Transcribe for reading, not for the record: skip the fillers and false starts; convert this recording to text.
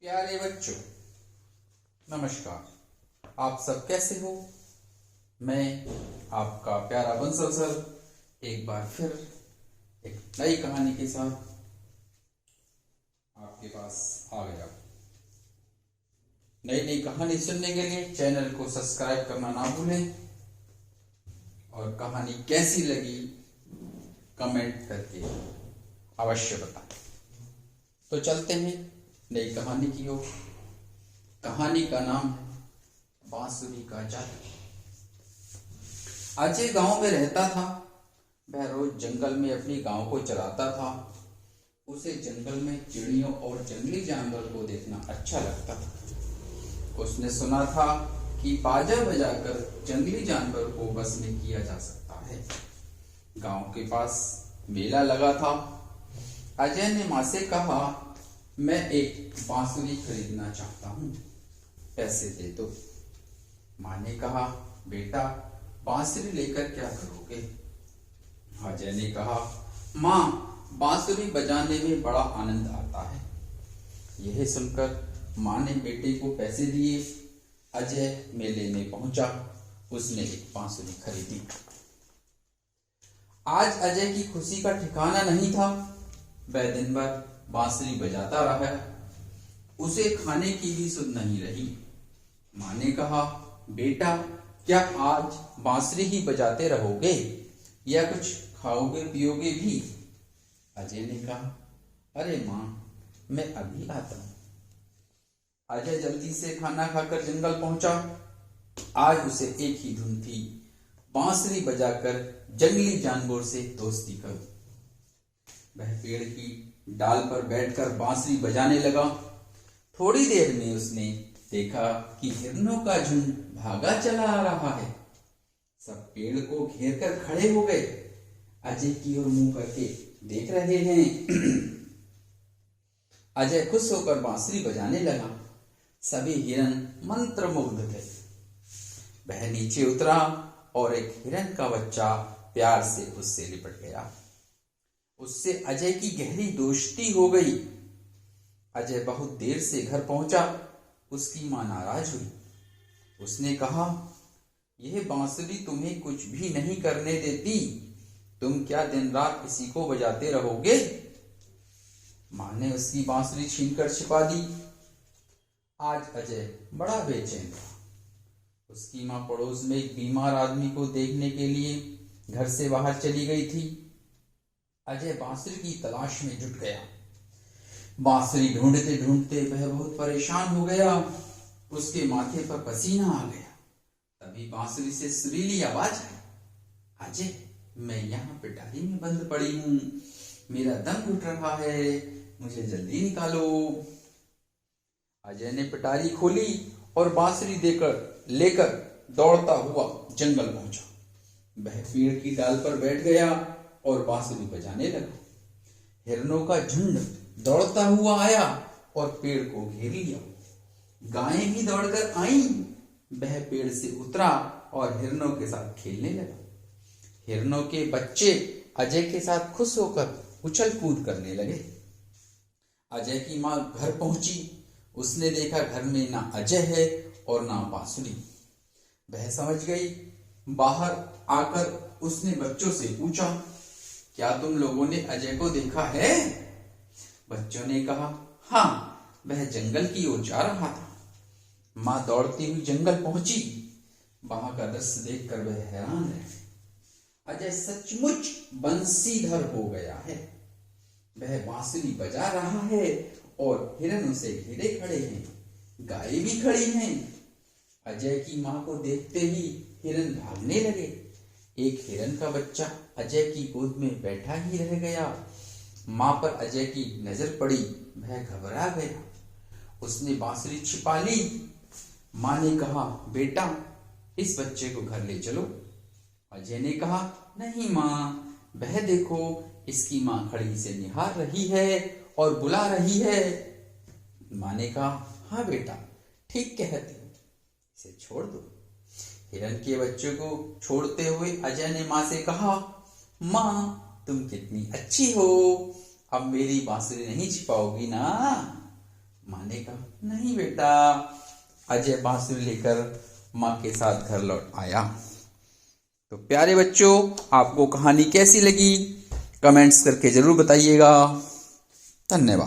प्यारे बच्चों, नमस्कार। आप सब कैसे हो? मैं आपका प्यारा बंसल सर एक बार फिर एक नई कहानी के साथ आपके पास आ गया। नई नई कहानी सुनने के लिए चैनल को सब्सक्राइब करना ना भूलें और कहानी कैसी लगी कमेंट करके अवश्य बताएं। तो चलते हैं नई कहानी की ओर। कहानी का नाम है बांसुरी का जादू। अजय गांव में रहता था। वह रोज जंगल में अपनी गांव को चलाता था। उसे जंगल में चिड़ियों और जंगली जानवर को देखना अच्छा लगता था। उसने सुना था कि बाजा बजाकर जंगली जानवर को बस में किया जा सकता है। गांव के पास मेला लगा था। अजय ने माँ से कहा, मैं एक बांसुरी खरीदना चाहता हूँ, पैसे दे दो। माँ ने कहा, बेटा बांसुरी लेकर क्या करोगे? अजय ने कहा, माँ बांसुरी बजाने में बड़ा आनंद आता है। यह सुनकर माँ ने बेटे को पैसे दिए। अजय मेले में पहुंचा। उसने एक बांसुरी खरीदी। आज अजय की खुशी का ठिकाना नहीं था। वह दिन भर बांसुरी बजाता रहा। उसे खाने की भी सुध नहीं रही। माँ ने कहा, बेटा क्या आज बांसुरी ही बजाते रहोगे या कुछ खाओगे पियोगे भी? अजय ने कहा, अरे माँ मैं अभी आता हूँ। अजय जल्दी से खाना खाकर जंगल पहुंचा। आज उसे एक ही धुन थी, बांसुरी बजाकर जंगली जानवर से दोस्ती करो। वह पेड़ की डाल पर बैठकर बांसुरी बजाने लगा। थोड़ी देर में उसने देखा कि हिरणों का झुंड भागा चला आ रहा है। सब पेड़ को घेर कर खड़े हो गए। अजय की ओर मुंह करके देख रहे हैं। अजय खुश होकर बांसुरी बजाने लगा। सभी हिरण मंत्रमुग्ध थे। वह नीचे उतरा और एक हिरण का बच्चा प्यार से उससे लिपट गया। उससे अजय की गहरी दोस्ती हो गई। अजय बहुत देर से घर पहुंचा। उसकी मां नाराज हुई। उसने कहा, यह बांसुरी तुम्हें कुछ भी नहीं करने देती। तुम क्या दिन रात इसी को बजाते रहोगे? मां ने उसकी बांसुरी छीनकर छिपा दी। आज अजय बड़ा बेचैन था। उसकी मां पड़ोस में एक बीमार आदमी को देखने के लिए घर से बाहर चली गई थी। अजय बांसुरी की तलाश में जुट गया। बांसुरी ढूंढते ढूंढते वह बहुत परेशान हो गया। उसके माथे पर पसीना आ गया। तभी बांसुरी से सुरीली आवाज आई, अजय मैं यहाँ पिटारी में बंद पड़ी हूँ। मेरा दम घुट रहा है, मुझे जल्दी निकालो। अजय ने पिटारी खोली और बांसुरी लेकर दौड़ता हुआ जंगल पहुंचा। वह पेड़ की डाल पर बैठ गया और बांसुरी बजाने लगा। हिरणों का झुंड दौड़ता हुआ आया और पेड़ को घेर लिया। गायें भी दौड़कर आईं। वह पेड़ से उतरा और हिरणों के साथ खेलने लगा। हिरणों के बच्चे अजय के साथ खुश होकर उछल कूद करने लगे। अजय की मां घर पहुंची। उसने देखा घर में ना अजय है और ना बांसुरी। वह समझ गई। बाहर आकर उसने बच्चों से पूछा, क्या तुम लोगों ने अजय को देखा है? बच्चों ने कहा, हाँ वह जंगल की ओर जा रहा था। मां दौड़ती हुई जंगल पहुंची। वहां का दृश्य देखकर वह हैरान रह। अजय सचमुच बंसीधर हो गया है। वह बांसुरी बजा रहा है और हिरण उसे घेरे खड़े हैं। गायें भी खड़ी हैं। अजय की मां को देखते ही हिरण भागने लगे। एक हिरण का बच्चा अजय की गोद में बैठा ही रह गया। मां पर अजय की नजर पड़ी। वह घबरा गया। उसने बांसुरी छिपा ली। मां ने कहा, बेटा इस बच्चे को घर ले चलो। अजय ने कहा, नहीं मां, वह देखो इसकी मां खड़ी से निहार रही है और बुला रही है। मां ने कहा, हाँ बेटा ठीक कहती हो, इसे छोड़ दो। हिरण के बच्चे को छोड़ते हुए अजय ने मां से कहा, मां तुम कितनी अच्छी हो, अब मेरी बांसुरी नहीं छिपाओगी ना? माँ ने कहा, नहीं बेटा। अजय बांसुरी लेकर माँ के साथ घर लौट आया। तो प्यारे बच्चों, आपको कहानी कैसी लगी कमेंट्स करके जरूर बताइएगा। धन्यवाद।